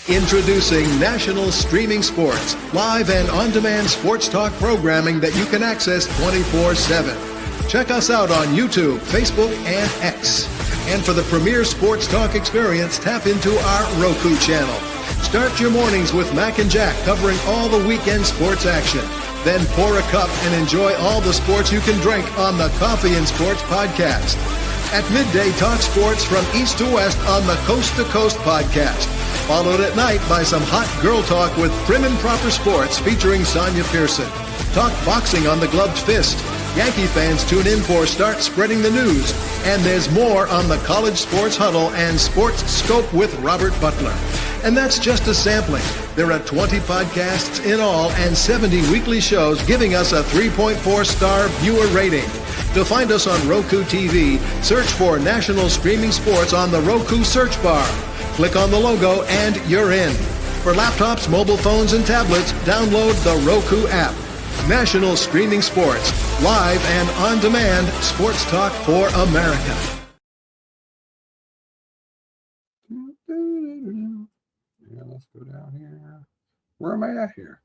Introducing National Streaming Sports, live and on-demand sports talk programming that you can access 24/7. Check us out on YouTube, Facebook, and X. And for the premier sports talk experience, tap into our Roku channel. Start your mornings with Mac and Jack covering all the weekend sports action. Then pour a cup and enjoy all the sports you can drink on the Coffee and Sports podcast. At midday, talk sports from east to west on the Coast to Coast podcast. Followed at night by some hot girl talk with Prim and Proper Sports featuring Sonia Pearson. Talk boxing on the Gloved Fist. Yankee fans tune in for Start Spreading the News. And there's more on the College Sports Huddle and Sports Scope with Robert Butler. And that's just a sampling. There are 20 podcasts in all and 70 weekly shows giving us a 3.4-star viewer rating. To find us on Roku TV, search for National Streaming Sports on the Roku search bar. Click on the logo and you're in. For laptops, mobile phones, and tablets, download the Roku app. National Streaming Sports, live and on-demand sports talk for America. Yeah, let's go down here. Where am I at here?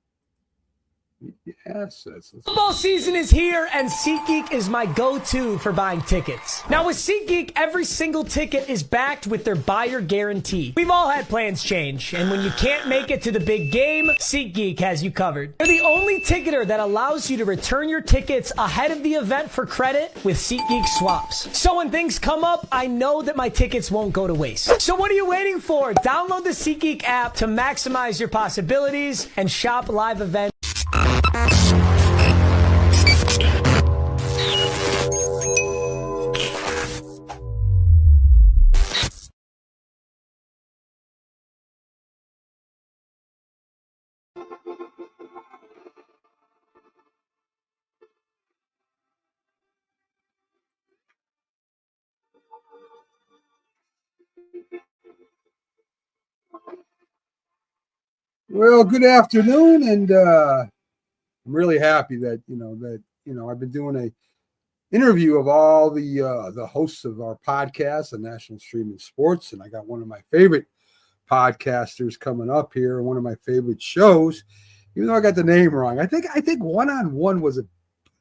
Yes, football season is here, and SeatGeek is my go-to for buying tickets. Now, with SeatGeek, every single ticket is backed with their buyer guarantee. We've all had plans change, and when you can't make it to the big game, SeatGeek has you covered. They're the only ticketer that allows you to return your tickets ahead of the event for credit with SeatGeek swaps. So when things come up, I know that my tickets won't go to waste. So what are you waiting for? Download the SeatGeek app to maximize your possibilities and shop live events. Well, good afternoon, and I'm really happy that I've been doing a interview of all the hosts of our podcast, the National Streaming Sports, and I got one of my favorite podcasters coming up here, one of my favorite shows. Even though I got the name wrong, I think One on One was a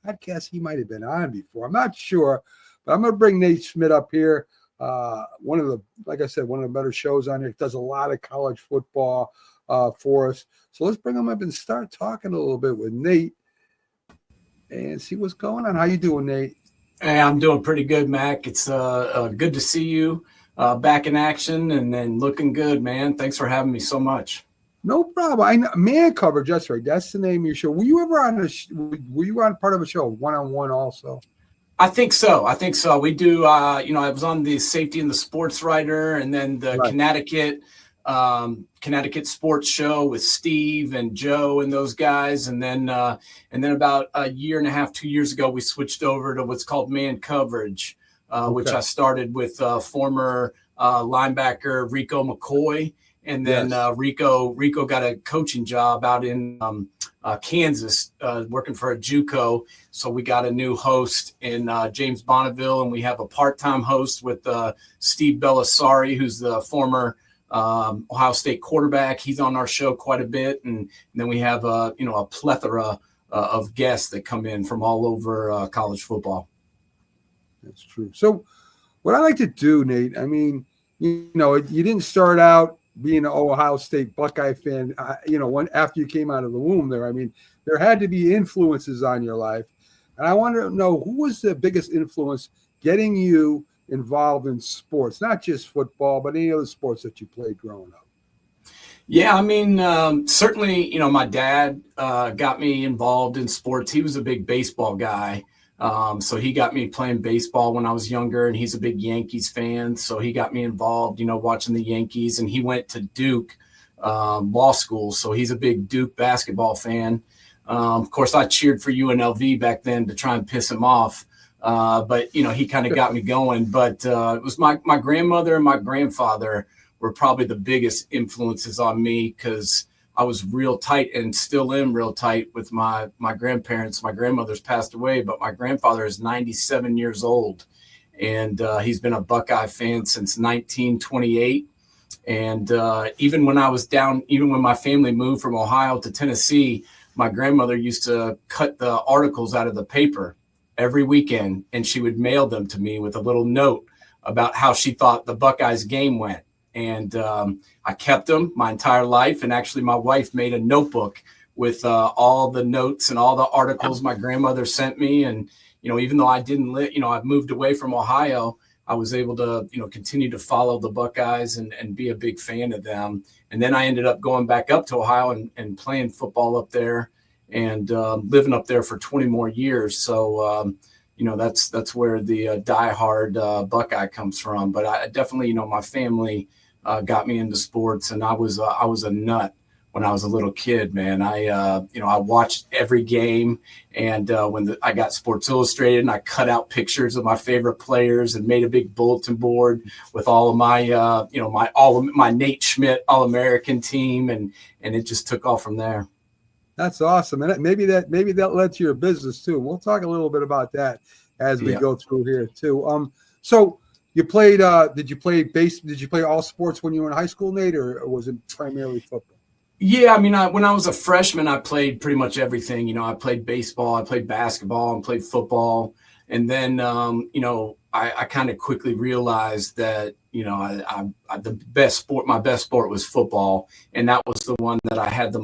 podcast he might have been on before. I'm not sure, but I'm going to bring Nate Schmidt up here. One of the better shows on here. He does a lot of college football for us. So let's bring him up and start talking a little bit with Nate and see what's going on. How you doing, Nate? Hey, I'm doing pretty good, Mac. It's good to see you back in action and looking good, man. Thanks for having me so much. No problem. I know, Man Coverage. That's right. That's the name of your show. Were you ever on were you on part of a show, One on One, also? I think so. We do. I was on the Safety and the Sports Writer, and then the right. Connecticut Sports Show with Steve and Joe and those guys, and then about a year and a half, 2 years ago, we switched over to what's called Man Coverage, which I started with former linebacker Rico McCoy, and then Rico got a coaching job out in Kansas, working for a JUCO. So we got a new host in James Bonneville, and we have a part-time host with Steve Bellisari, who's the former Ohio State quarterback. He's on our show quite a bit, and then we have a plethora of guests that come in from all over college football. That's true. So what I like to do, Nate, I mean, you didn't start out being an Ohio State Buckeye fan, after you came out of the womb there. I mean, there had to be influences on your life. And I want to know, who was the biggest influence getting you involved in sports, not just football, but any other sports that you played growing up? Yeah, I mean, certainly, my dad got me involved in sports. He was a big baseball guy. So he got me playing baseball when I was younger, and he's a big Yankees fan. So he got me involved, watching the Yankees, and he went to Duke law school. So he's a big Duke basketball fan. Of course, I cheered for UNLV back then to try and piss him off. But he kind of got me going. But it was my grandmother and my grandfather were probably the biggest influences on me, because I was real tight and still am real tight with my grandparents. My grandmother's passed away, but my grandfather is 97 years old, and he's been a Buckeye fan since 1928. And even when I was down, even when my family moved from Ohio to Tennessee, my grandmother used to cut the articles out of the paper every weekend, and she would mail them to me with a little note about how she thought the Buckeyes game went. And I kept them my entire life. And actually, my wife made a notebook with all the notes and all the articles my grandmother sent me. And, even though I didn't live, I've moved away from Ohio, I was able to, continue to follow the Buckeyes and be a big fan of them. And then I ended up going back up to Ohio and playing football up there and living up there for 20 more years. So, that's where the diehard Buckeye comes from. But I definitely, my family got me into sports, and I was a nut when I was a little kid, man. I watched every game, and when I got Sports Illustrated, and I cut out pictures of my favorite players and made a big bulletin board with all of my, my Nate Schmidt All-American team, and it just took off from there. That's awesome, and maybe that led to your business too. We'll talk a little bit about that as we go through here too. So you played. Did you play all sports when you were in high school, Nate, or was it primarily football? Yeah, I mean, when I was a freshman, I played pretty much everything. I played baseball, I played basketball, and played football. And then, I kind of quickly realized that, my best sport was football. And that was the one that I had the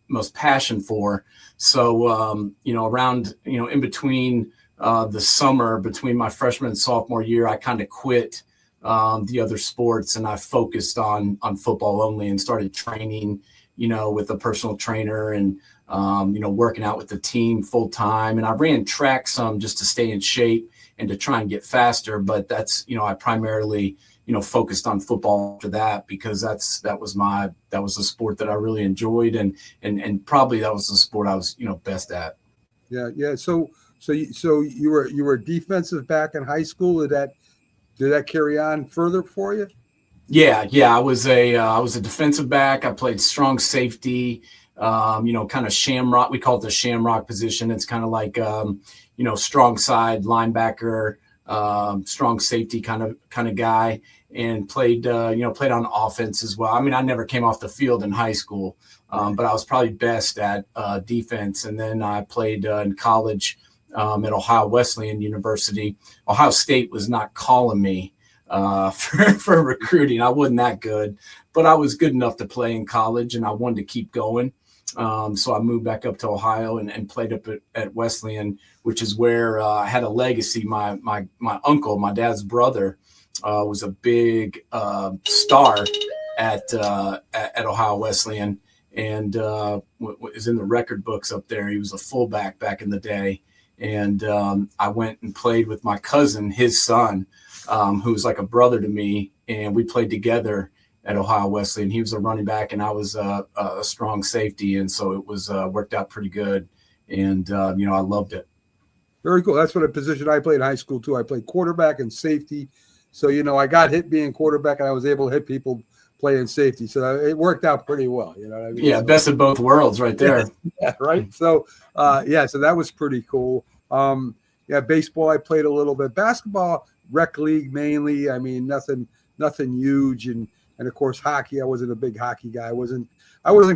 most passion for. So, around, in between the summer, between my freshman and sophomore year, I kind of quit the other sports, and I focused on football only and started training, with a personal trainer and, working out with the team full time. And I ran track some just to stay in shape and to try and get faster. But that's, I primarily, focused on football after that, because that was the sport that I really enjoyed. And probably that was the sport I was, best at. Yeah. Yeah. So you were a defensive back in high school. Did that carry on further for you? Yeah. I was a defensive back. I played strong safety, kind of shamrock. We call it the shamrock position. It's kind of like, strong side linebacker, strong safety kind of guy, and played on offense as well. I mean, I never came off the field in high school, but I was probably best at defense. And then I played in college at Ohio Wesleyan University. Ohio State was not calling me for recruiting. I wasn't that good, but I was good enough to play in college, and I wanted to keep going. So I moved back up to Ohio and played up at Wesleyan, which is where I had a legacy. My uncle, my dad's brother, was a big star at Ohio Wesleyan, and was in the record books up there. He was a fullback back in the day. And I went and played with my cousin, his son, who was like a brother to me, and we played together at Ohio Wesleyan. He was a running back, and I was a strong safety, and so it was worked out pretty good. And I loved it. Very cool. That's what a position I played in high school too. I played quarterback and safety, so I got hit being quarterback, and I was able to hit people playing safety. So it worked out pretty well. You know what I mean? Yeah, best of both worlds, right there. Yeah, right. So so that was pretty cool. Baseball I played a little bit. Basketball, rec league mainly. I mean, nothing huge, and of course hockey. I wasn't a big hockey guy. I wasn't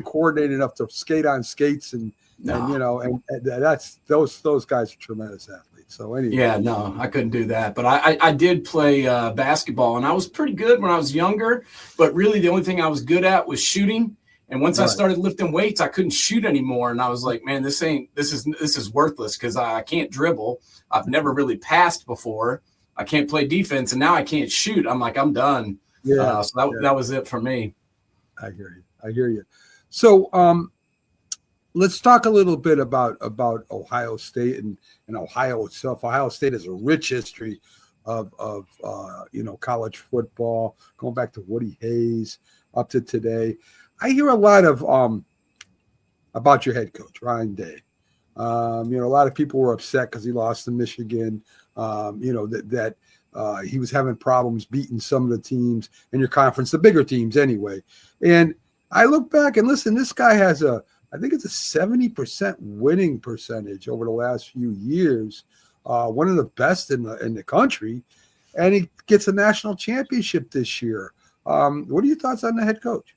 coordinated enough to skate on skates, and that's those guys are tremendous athletes. So anyway. Yeah, no, I couldn't do that, but I did play basketball, and I was pretty good when I was younger. But really, the only thing I was good at was shooting. And once I started lifting weights, I couldn't shoot anymore. And I was like, man, this is worthless, because I can't dribble. I've never really passed before. I can't play defense, and now I can't shoot. I'm like, I'm done. Yeah. So that was it for me. I hear you. So let's talk a little bit about Ohio State and Ohio itself. Ohio State has a rich history of college football, going back to Woody Hayes up to today. I hear a lot of about your head coach, Ryan Day. A lot of people were upset because he lost to Michigan. That he was having problems beating some of the teams in your conference, the bigger teams anyway. And I look back and listen, this guy has I think it's a 70% winning percentage over the last few years, one of the best in the country, and he gets a national championship this year. What are your thoughts on the head coach?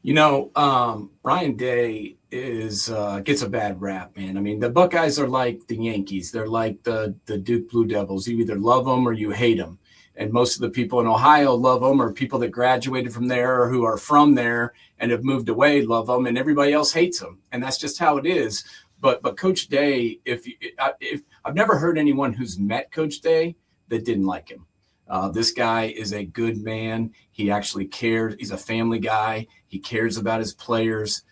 Ryan Day is gets a bad rap, man. I mean, the Buckeyes are like the Yankees. They're like the Duke Blue Devils. You either love them or you hate them. And most of the people in Ohio love them, or people that graduated from there or who are from there and have moved away love them, and everybody else hates them. And that's just how it is. But Coach Day, if I've never heard anyone who's met Coach Day that didn't like him. This guy is a good man. He actually cares. He's a family guy. He cares about his players.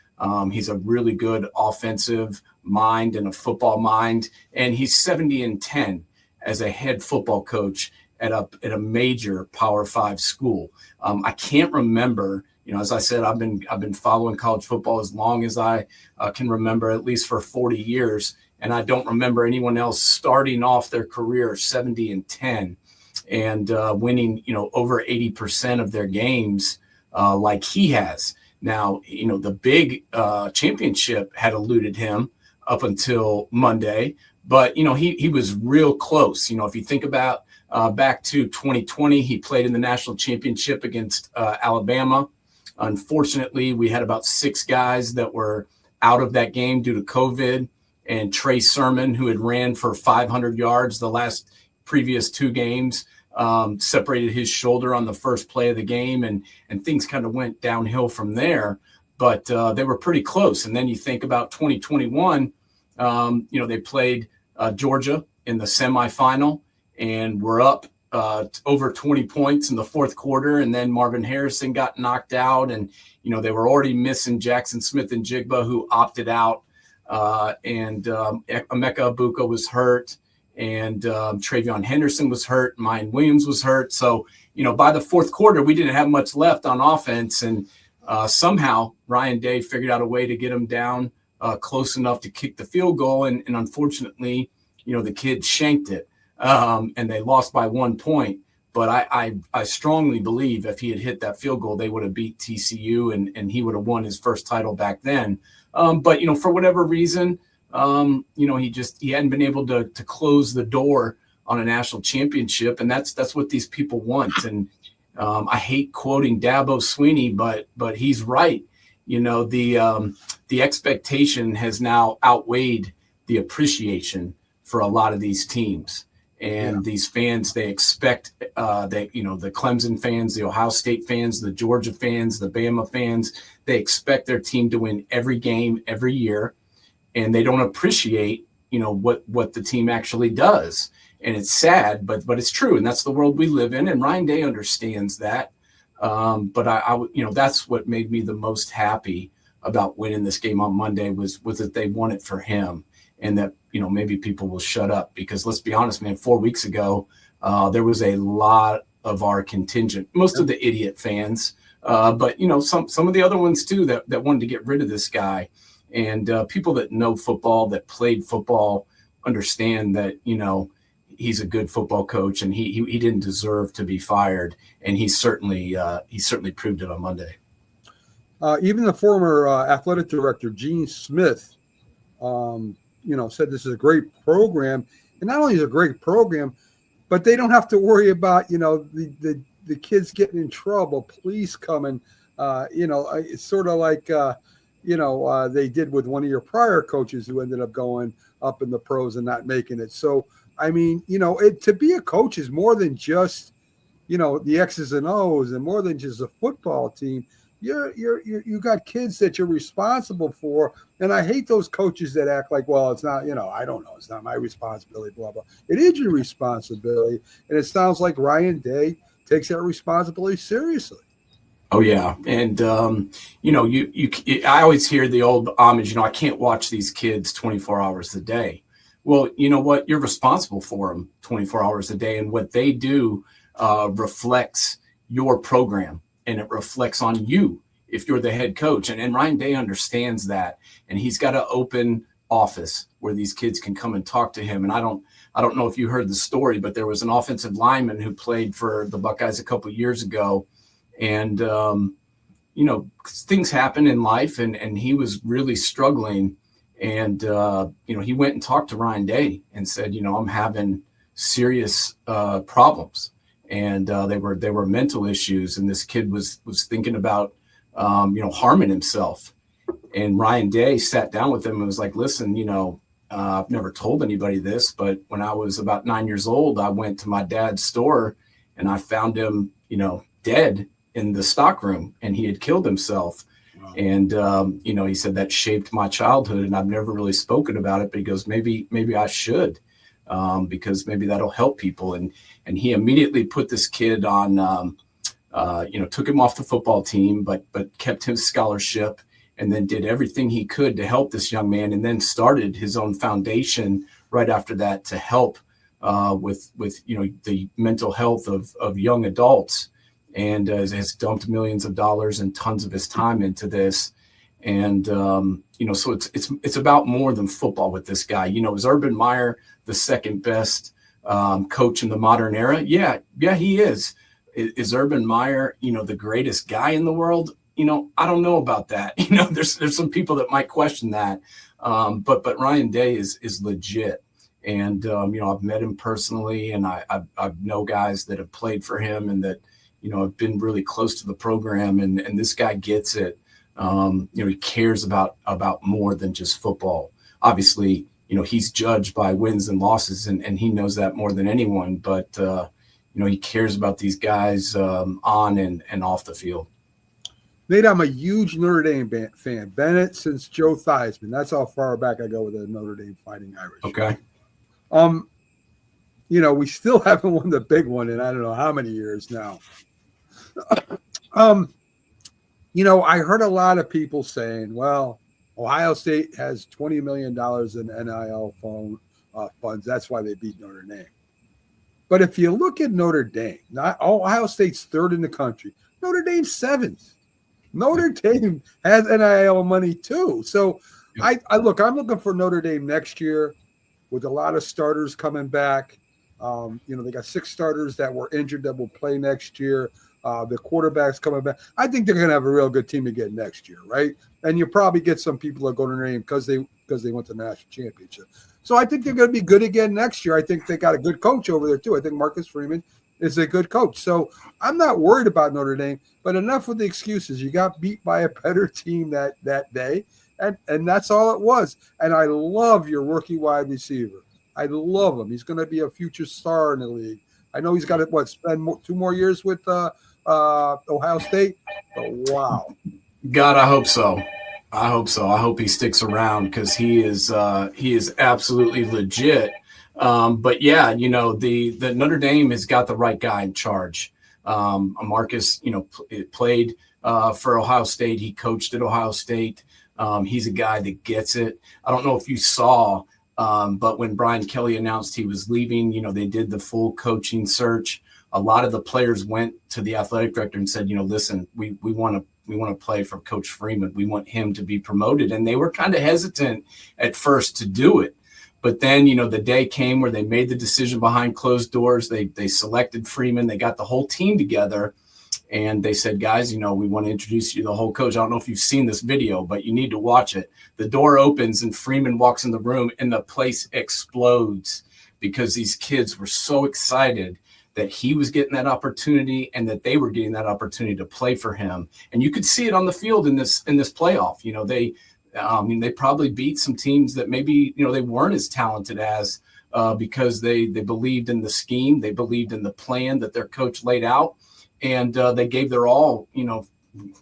He's a really good offensive mind and a football mind. And he's 70-10 as a head football coach at a major Power 5 school. I can't remember, as I said, I've been following college football as long as I can remember, at least for 40 years. And I don't remember anyone else starting off their career 70-10 and winning, over 80% of their games like he has. Now, the big championship had eluded him up until Monday, but, he was real close. If you think about back to 2020, he played in the national championship against Alabama. Unfortunately, we had about 6 guys that were out of that game due to COVID, and Trey Sermon, who had ran for 500 yards the previous 2 games, separated his shoulder on the first play of the game, and things kind of went downhill from there. But they were pretty close. And then you think about 2021, they played Georgia in the semifinal and were up over 20 points in the fourth quarter. And then Marvin Harrison got knocked out, and, they were already missing Jackson Smith and Jigba, who opted out. And Emeka Abuka was hurt, and Travion Henderson was hurt. Mayan Williams was hurt. So, by the fourth quarter, we didn't have much left on offense. And somehow Ryan Day figured out a way to get them down close enough to kick the field goal. And unfortunately, the kid shanked it, and they lost by 1 point. But I strongly believe if he had hit that field goal, they would have beat TCU, and he would have won his first title back then. But, for whatever reason, he hadn't been able to close the door on a national championship. And that's what these people want. And I hate quoting Dabo Swinney, but he's right. The expectation has now outweighed the appreciation for a lot of these teams. And these fans, they expect the Clemson fans, the Ohio State fans, the Georgia fans, the Bama fans, they expect their team to win every game every year. And they don't appreciate, what the team actually does. And it's sad, but it's true. And that's the world we live in. And Ryan Day understands that. But I that's what made me the most happy about winning this game on Monday was that they won it for him. And that, maybe people will shut up, because let's be honest, man, 4 weeks ago, there was a lot of our contingent, most of the idiot fans, but, some of the other ones too, that wanted to get rid of this guy. And people that know football, that played football, understand that, he's a good football coach, and he didn't deserve to be fired. And he certainly proved it on Monday. Even the former athletic director, Gene Smith, said this is a great program. And not only is it a great program, but they don't have to worry about, the kids getting in trouble, police coming. It's sort of like, they did with one of your prior coaches who ended up going up in the pros and not making it. So, I mean, to be a coach is more than just, the X's and O's, and more than just a football team. You got kids that you're responsible for. And I hate those coaches that act like, well, it's not, I don't know, it's not my responsibility, blah, blah. It is your responsibility. And it sounds like Ryan Day takes that responsibility seriously. Oh yeah. And, I always hear the old homage, I can't watch these kids 24 hours a day. Well, you know what? You're responsible for them 24 hours a day. And what they do reflects your program, and it reflects on you if you're the head coach. And Ryan Day understands that. And he's got an open office where these kids can come and talk to him. And I don't know if you heard the story, but there was an offensive lineman who played for the Buckeyes a couple of years ago. And, things happen in life, and he was really struggling. And, he went and talked to Ryan Day and said, I'm having serious problems. and they were mental issues. And this kid was thinking about, harming himself. And Ryan Day sat down with him and was like, listen, I've never told anybody this, but when I was about 9 years old, I went to my dad's store and I found him, dead in the stockroom, and he had killed himself. Wow. And, he said that shaped my childhood, and I've never really spoken about it, but he goes, maybe I should, because maybe that'll help people. And he immediately put this kid on, took him off the football team, but kept his scholarship, and then did everything he could to help this young man, and then started his own foundation right after that to help with the mental health of young adults, and has dumped millions of dollars and tons of his time into this. And so it's about more than football with this guy. Is Urban Meyer the second best coach in the modern era? Yeah, he is. Is Urban Meyer the greatest guy in the world? I don't know about that. There's some people that might question that. But Ryan Day is legit. And, I've met him personally, and I know guys that have played for him and that, have been really close to the program. And this guy gets it. He cares about more than just football. Obviously, he's judged by wins and losses, and he knows that more than anyone. But, he cares about these guys on and off the field. Nate, I'm a huge Notre Dame fan. Bennett since Joe Theismann. That's how far back I go with the Notre Dame Fighting Irish. Okay. We still haven't won the big one in I don't know how many years now. I heard a lot of people saying, well, Ohio State has $20 million in NIL funds. That's why they beat Notre Dame. But if you look at Notre Dame, Ohio State's third in the country. Notre Dame's seventh. Notre Dame has NIL money too. So I'm looking for Notre Dame next year with a lot of starters coming back. They got 6 starters that were injured that will play next year. The quarterback's coming back. I think they're going to have a real good team again next year, right? And you probably get some people that go to Notre Dame because they went to the national championship. So I think they're going to be good again next year. I think they got a good coach over there too. I think Marcus Freeman is a good coach. So I'm not worried about Notre Dame, but enough with the excuses. You got beat by a better team that day, and that's all it was. And I love your rookie wide receiver. I love him. He's going to be a future star in the league. I know he's got to spend 2 more years with Ohio State, but wow. God, I hope so. I hope he sticks around because he is absolutely legit. But yeah, the Notre Dame has got the right guy in charge. Marcus, played for Ohio State. He coached at Ohio State. He's a guy that gets it. I don't know if you saw, but when Brian Kelly announced he was leaving, they did the full coaching search. A lot of the players went to the athletic director and said, listen, we want to play for Coach Freeman. We want him to be promoted. And they were kind of hesitant at first to do it. But then, the day came where they made the decision behind closed doors. They selected Freeman. They got the whole team together. And they said, guys, we want to introduce you to the whole coach. I don't know if you've seen this video, but you need to watch it. The door opens and Freeman walks in the room and the place explodes because these kids were so excited that he was getting that opportunity and that they were getting that opportunity to play for him. And you could see it on the field in this playoff. They probably beat some teams that maybe, they weren't as talented as because they believed in the scheme. They believed in the plan that their coach laid out. And they gave their all,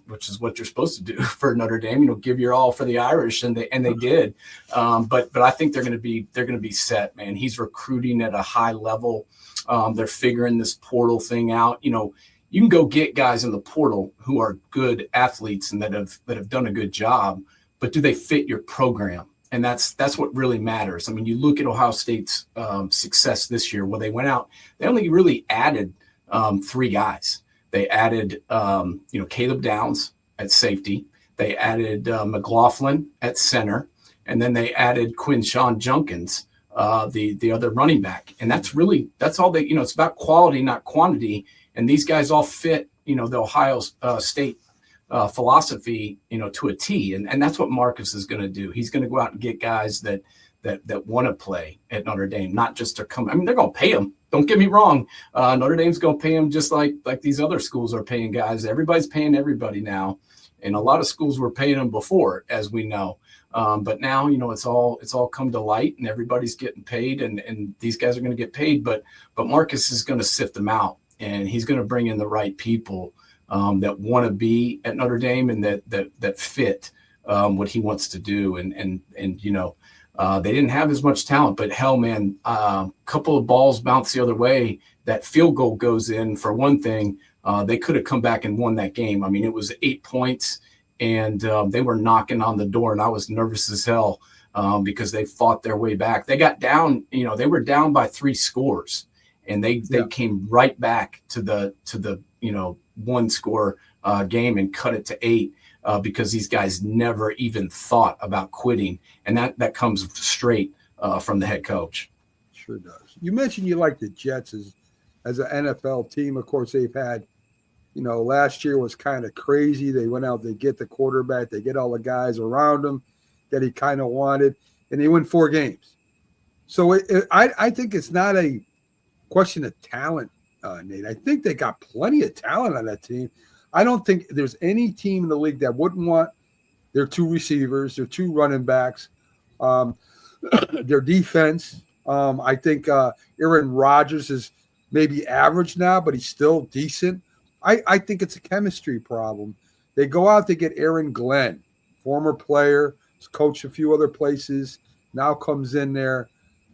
which is what you're supposed to do for Notre Dame, give your all for the Irish. And they did. But I think they're going to be set, man. He's recruiting at a high level. They're figuring this portal thing out. You can go get guys in the portal who are good athletes and that have done a good job, but do they fit your program? And that's what really matters. I mean, you look at Ohio State's success this year. Well, they went out, they only really added 3 guys. They added, Caleb Downs at safety. They added McLaughlin at center, and then they added Quinshawn Junkins, the other running back. And that's all they, it's about quality, not quantity. And these guys all fit, the Ohio State philosophy, to a T. And that's what Marcus is going to do. He's going to go out and get guys that want to play at Notre Dame, not just to come. I mean, they're going to pay them. don't get me wrong. Notre Dame's going to pay him just like these other schools are paying guys. Everybody's paying everybody now. And a lot of schools were paying them before, as we know. But now, it's all come to light, and everybody's getting paid, and these guys are going to get paid. But Marcus is going to sift them out, and he's going to bring in the right people that want to be at Notre Dame and that fit what he wants to do. And they didn't have as much talent, but hell, man, a couple of balls bounce the other way. That field goal goes in for one thing. They could have come back and won that game. I mean, it was 8 points, and they were knocking on the door, and I was nervous as hell because they fought their way back. They got down, they were down by 3 scores, and they came right back to the one score game and cut it to 8 because these guys never even thought about quitting, and that comes straight from the head coach. Sure does. You mentioned you like the Jets as an NFL team. Of course, they've had, last year was kind of crazy. They went out, they get the quarterback, they get all the guys around him that he kind of wanted, and they win 4 games. So I think it's not a question of talent, Nate. I think they got plenty of talent on that team. I don't think there's any team in the league that wouldn't want their 2 receivers, their 2 running backs, their defense. I think Aaron Rodgers is maybe average now, but he's still decent. I think it's a chemistry problem. They go out, they get Aaron Glenn, former player, has coached a few other places, now comes in there.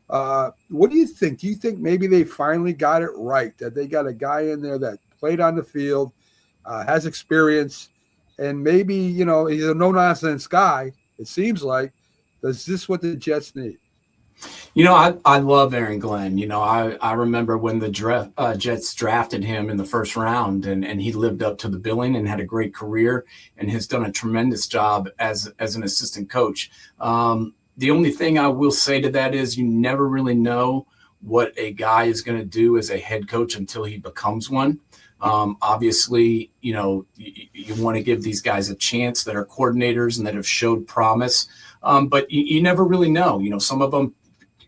What do you think? Do you think maybe they finally got it right, that they got a guy in there that played on the field, has experience, and maybe, he's a no-nonsense guy, it seems like. Is this what the Jets need? I love Aaron Glenn. I remember when the Jets drafted him in the first round, and he lived up to the billing and had a great career and has done a tremendous job as an assistant coach. The only thing I will say to that is you never really know what a guy is going to do as a head coach until he becomes one. Obviously, you want to give these guys a chance that are coordinators and that have showed promise. But you never really know. Some of them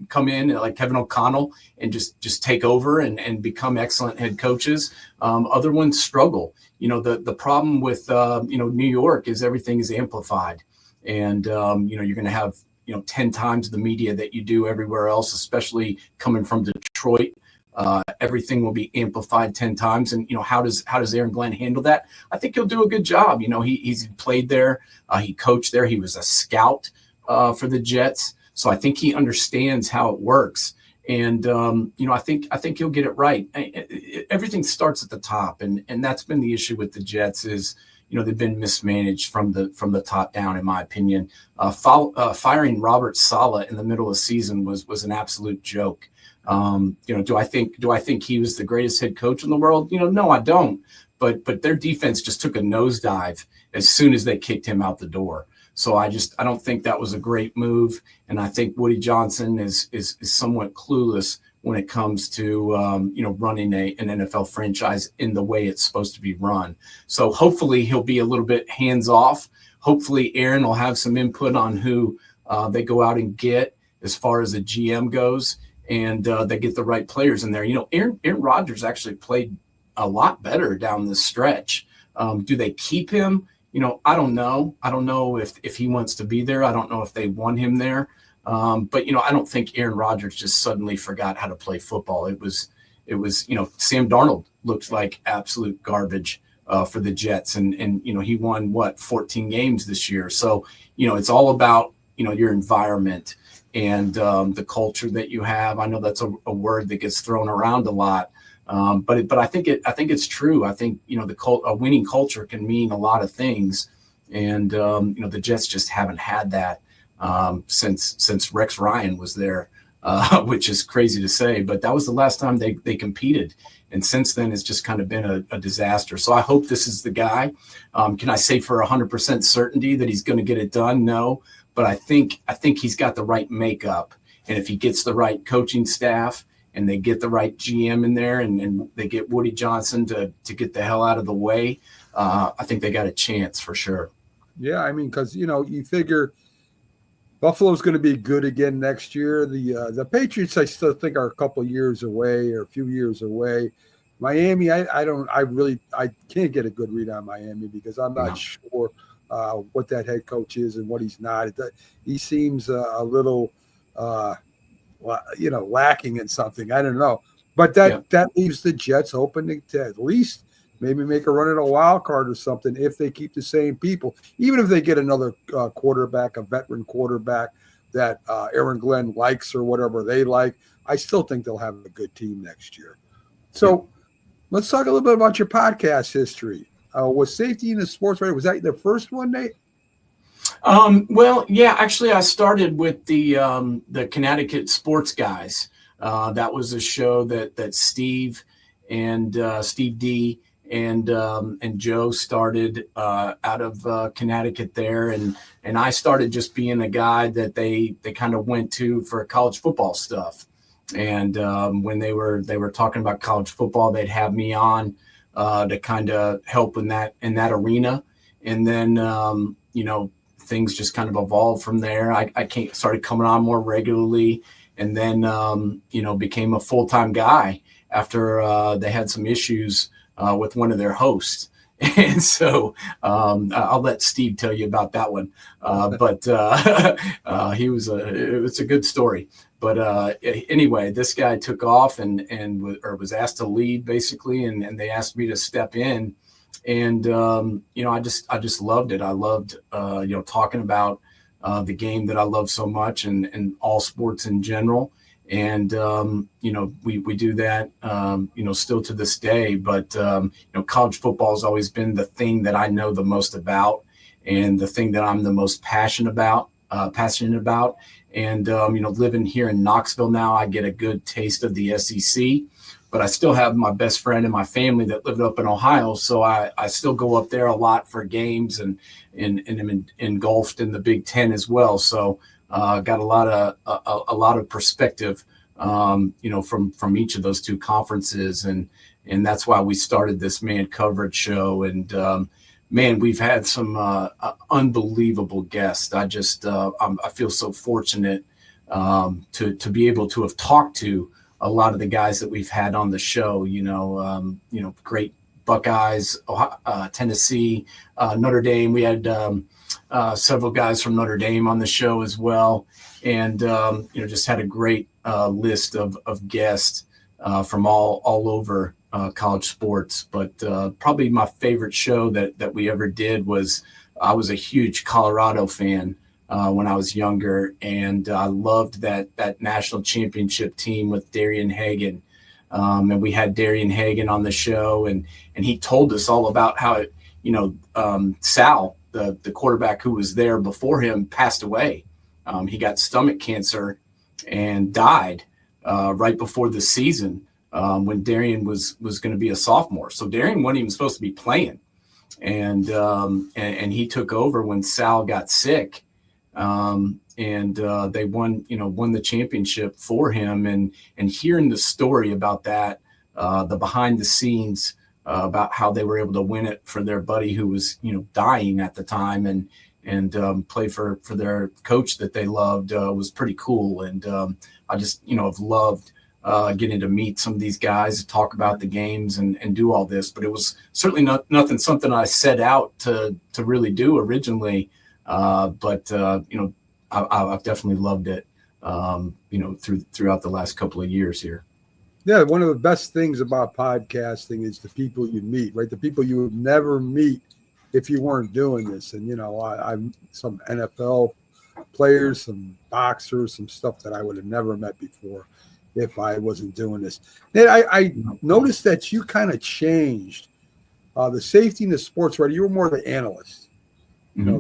come in like Kevin O'Connell and just take over and become excellent head coaches. Other ones struggle. The problem with New York is everything is amplified, and you're going to have 10 times the media that you do everywhere else, especially coming from Detroit. Everything will be amplified 10 times. And, how does Aaron Glenn handle that? I think he'll do a good job. He's played there. He coached there. He was a scout for the Jets. So I think he understands how it works. And, I think he'll get it right. Everything starts at the top. And that's been the issue with the Jets is, they've been mismanaged from the top down, in my opinion. Firing Robert Saleh in the middle of the season was an absolute joke. Do I think he was the greatest head coach in the world? No, I don't. But their defense just took a nosedive as soon as they kicked him out the door. So I don't think that was a great move. And I think Woody Johnson is somewhat clueless when it comes to, running an NFL franchise in the way it's supposed to be run. So hopefully he'll be a little bit hands off. Hopefully Aaron will have some input on who they go out and get as far as the GM goes, and they get the right players in there. Aaron Rodgers actually played a lot better down the stretch. Do they keep him? I don't know. I don't know if he wants to be there. I don't know if they want him there. But I don't think Aaron Rodgers just suddenly forgot how to play football. It was Sam Darnold looked like absolute garbage for the Jets, and he won 14 games this year. So it's all about your environment and the culture that you have. I know that's a word that gets thrown around a lot. But I think it's true. I think, a winning culture can mean a lot of things. And, the Jets just haven't had that since Rex Ryan was there, which is crazy to say. But that was the last time they competed. And since then, it's just kind of been a disaster. So I hope this is the guy. Can I say for 100% certainty that he's going to get it done? No. But I think he's got the right makeup. And if he gets the right coaching staff, and they get the right GM in there, and they get Woody Johnson to get the hell out of the way, I think they got a chance for sure. Yeah, I mean, because, you figure Buffalo's going to be good again next year. The Patriots, I still think, are a couple years away or a few years away. Miami, I can't get a good read on Miami because I'm not sure what that head coach is and what he's not. He seems a little, lacking in something. I don't know. But that leaves the Jets open to at least maybe make a run at a wild card or something if they keep the same people. Even if they get another quarterback, a veteran quarterback that Aaron Glenn likes or whatever they like, I still think they'll have a good team next year. So let's talk a little bit about your podcast history. Was Safety in the Sports Writer, was that the first one, Nate? Well, yeah, actually I started with the Connecticut Sports Guys. That was a show that Steve and Steve D and Joe started out of Connecticut there, and I started just being a guy that they kind of went to for college football stuff. And when they were talking about college football, they'd have me on to kind of help in that arena. And then things just kind of evolved from there. I started coming on more regularly, and then became a full-time guy after they had some issues with one of their hosts. And so I'll let Steve tell you about that one. But it was a good story. But anyway, this guy took off and was asked to leave basically, and they asked me to step in. And I just loved it. I loved talking about the game that I love so much, and all sports in general. And we do that still to this day. But college football has always been the thing that I know the most about, and the thing that I'm the most passionate about. And living here in Knoxville now, I get a good taste of the SEC. But I still have my best friend and my family that lived up in Ohio, so I still go up there a lot for games, and am engulfed in the Big Ten as well. So got a lot of perspective, from each of those two conferences, and that's why we started this Man Coverage show. And man, we've had some unbelievable guests. I feel so fortunate to be able to have talked to a lot of the guys that we've had on the show, great Buckeyes, Tennessee, Notre Dame. We had several guys from Notre Dame on the show as well. And, just had a great list of guests from all over college sports. But probably my favorite show that we ever did was, I was a huge Colorado fan when I was younger, and I loved that national championship team with Darian Hagan. And we had Darian Hagan on the show, and he told us all about how, Sal, the quarterback who was there before him, passed away. He got stomach cancer and died right before the season when Darian was going to be a sophomore. So Darian wasn't even supposed to be playing. And he took over when Sal got sick. They won the championship for him, and hearing the story about that, the behind the scenes about how they were able to win it for their buddy who was, dying at the time, and play for their coach that they loved, was pretty cool. And I just, have loved getting to meet some of these guys, talk about the games and do all this. But it was certainly something I set out to really do originally. But I've definitely loved it, throughout the last couple of years here. Yeah, one of the best things about podcasting is the people you meet, right? The people you would never meet if you weren't doing this. And, I'm some NFL players, some boxers, some stuff that I would have never met before if I wasn't doing this. And I noticed that you kind of changed the Safety and the Sports Writer. You were more the analyst.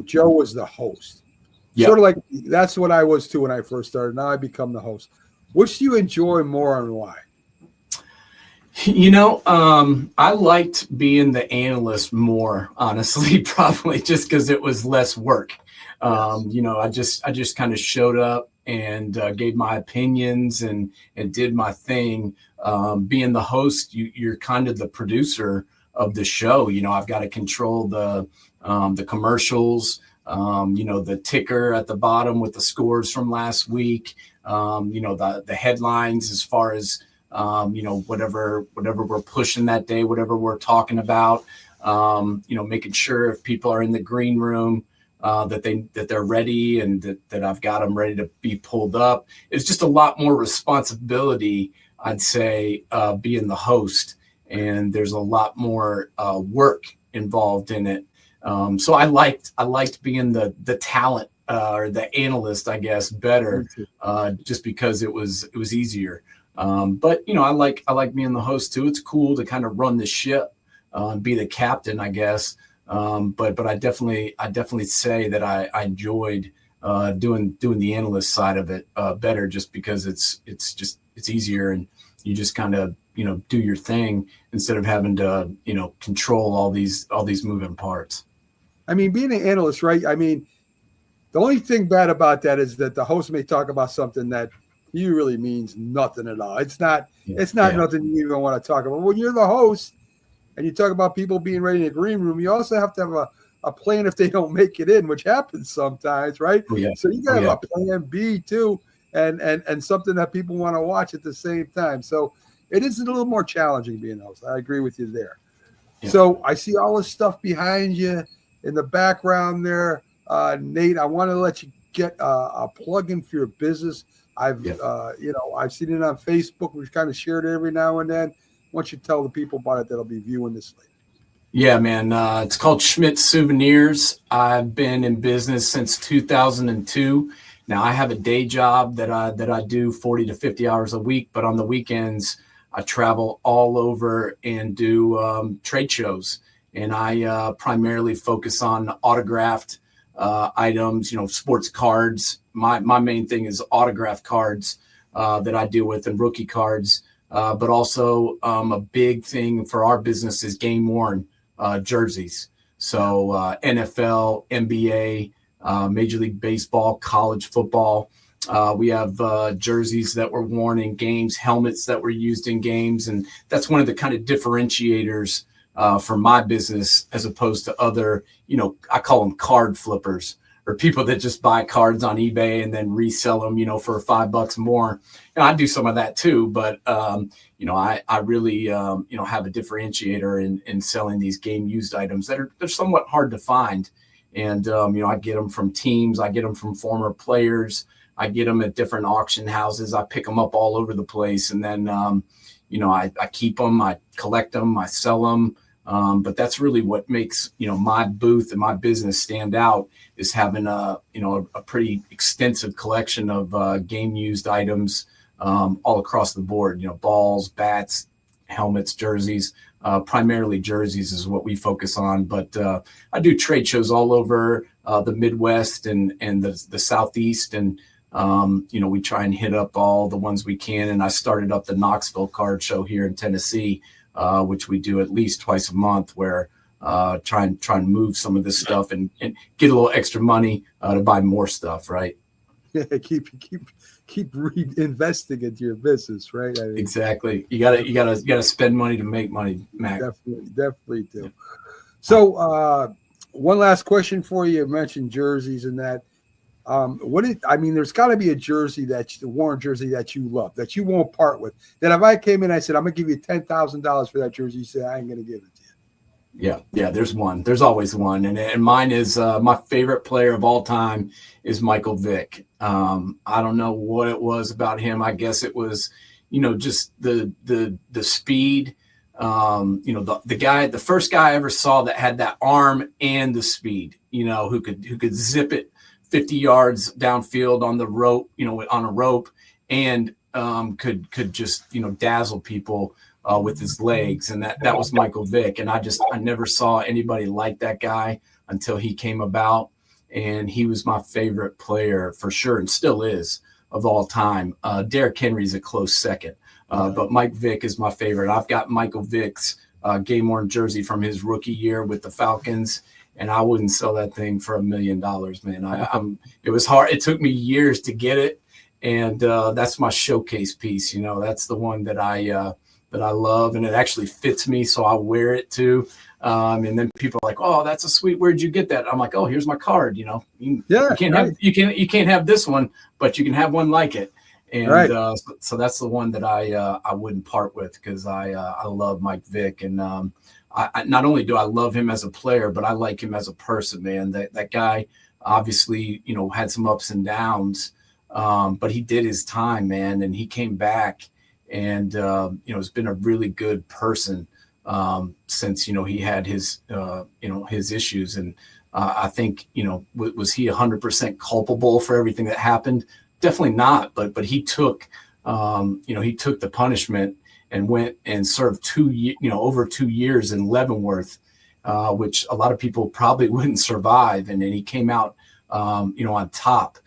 Joe was the host. Yep. Sort of like that's what I was too when I first started. Now I become the host. Which do you enjoy more and why? I liked being the analyst more, honestly, probably just because it was less work. Yes. I just kind of showed up and gave my opinions and did my thing. Being the host, you're kind of the producer of the show. I've got to control the the commercials, the ticker at the bottom with the scores from last week, the headlines as far as, whatever we're pushing that day, whatever we're talking about, making sure if people are in the green room, that they're ready and that I've got them ready to be pulled up. It's just a lot more responsibility, I'd say, being the host, and there's a lot more work involved in it. So I liked being the talent or the analyst, I guess, better, just because it was easier. But I like being the host too. It's cool to kind of run the ship, be the captain, I guess. But I definitely say that I enjoyed doing the analyst side of it better, just because it's easier, and you just kind of do your thing instead of having to control all these moving parts. I mean, being an analyst, right? I mean, the only thing bad about that is that the host may talk about something that you really means nothing at all. It's not nothing you even want to talk about. When you're the host and you talk about people being ready in the green room, you also have to have a plan if they don't make it in, which happens sometimes, right? Oh, yeah. So you got to have a plan B too, and something that people want to watch at the same time. So it is a little more challenging being a host. I agree with you there. Yeah. So I see all this stuff behind you in the background there. Nate, I want to let you get a plug-in for your business. I've seen it on Facebook. We've kind of shared it every now and then. Why don't you tell the people about it that'll be viewing this later? Yeah, man. It's called Schmidt Souvenirs. I've been in business since 2002. Now I have a day job that I do 40 to 50 hours a week, but on the weekends I travel all over and do trade shows, and I primarily focus on autographed items, sports cards. My main thing is autograph cards that I deal with, and rookie cards. But also a big thing for our business is game worn jerseys. So NFL, NBA, Major League Baseball, college football. We have jerseys that were worn in games, helmets that were used in games. And that's one of the kind of differentiators for my business, as opposed to other, I call them card flippers, or people that just buy cards on eBay and then resell them, for $5 more. And I do some of that too, but I really have a differentiator in selling these game used items they're somewhat hard to find. And I get them from teams, I get them from former players, I get them at different auction houses, I pick them up all over the place, and then I keep them, I collect them, I sell them. But that's really what makes, my booth and my business stand out, is having a pretty extensive collection of game used items all across the board, balls, bats, helmets, jerseys. Primarily jerseys is what we focus on, but I do trade shows all over the Midwest and the Southeast, and we try and hit up all the ones we can. And I started up the Knoxville Card Show here in Tennessee, which we do at least twice a month, where try and move some of this stuff and get a little extra money to buy more stuff, right? Yeah, keep reinvesting into your business, right? I mean, exactly. You gotta spend money to make money, Mac. Definitely do. So one last question for you. You mentioned jerseys and that. There's got to be a jersey worn jersey that you love, that you won't part with. That if I came in, I said, I'm gonna give you $10,000 for that jersey, you say, I ain't gonna give it to you. Yeah. There's one. There's always one, and mine is my favorite player of all time is Michael Vick. I don't know what it was about him. I guess it was, just the speed. The first guy I ever saw that had that arm and the speed. Who could zip it 50 yards downfield on the rope, on a rope, and could just dazzle people with his legs, and that was Michael Vick. And I never saw anybody like that guy until he came about, and he was my favorite player for sure, and still is, of all time. Derrick Henry's a close second, but Mike Vick is my favorite. I've got Michael Vick's game worn jersey from his rookie year with the Falcons, and I wouldn't sell that thing for $1 million, man. It was hard. It took me years to get it, and that's my showcase piece. That's the one that that I love, and it actually fits me, so I wear it too. And then people are like, "Oh, that's a sweet. Where'd you get that?" I'm like, "Oh, here's my card. You know, you can't have this one, but you can have one like it." And so that's the one that I wouldn't part with, because I love Mike Vick, and I not only do I love him as a player, but I like him as a person, man. That guy obviously, you know, had some ups and downs, but he did his time, man, and he came back, and you know, has been a really good person since, you know, he had his you know, his issues. And I think, you know, was he 100% culpable for everything that happened? Definitely not, but he took you know, he took the punishment and went and served over 2 years in Leavenworth, which a lot of people probably wouldn't survive. And then he came out, you know, on top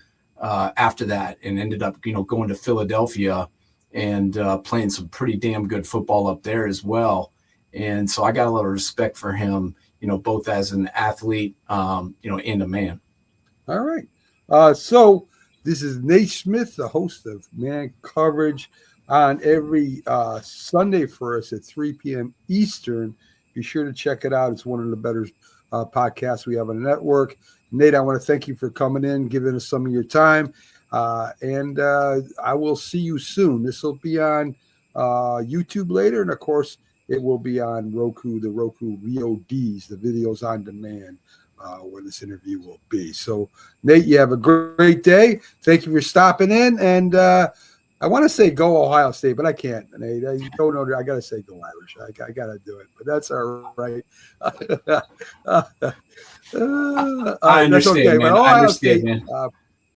after that, and ended up, you know, going to Philadelphia and playing some pretty damn good football up there as well. And so I got a lot of respect for him, you know, both as an athlete, you know, and a man. All right. So this is Nate Schmidt, the host of Man Coverage, on every Sunday for us at 3 p.m. Eastern. Be sure to check it out. It's one of the better podcasts we have on the network. Nate, I want to thank you for coming in, giving us some of your time. And I will see you soon. This will be on YouTube later. And, of course, it will be on Roku, the Roku VODs, the videos on demand, where this interview will be. So, Nate, you have a great day. Thank you for stopping in. And I want to say go Ohio State, but I can't, Nate. I don't know. I got to say go Irish. I got to do it, but that's all right. I understand, okay, man. Ohio I understand, State, man.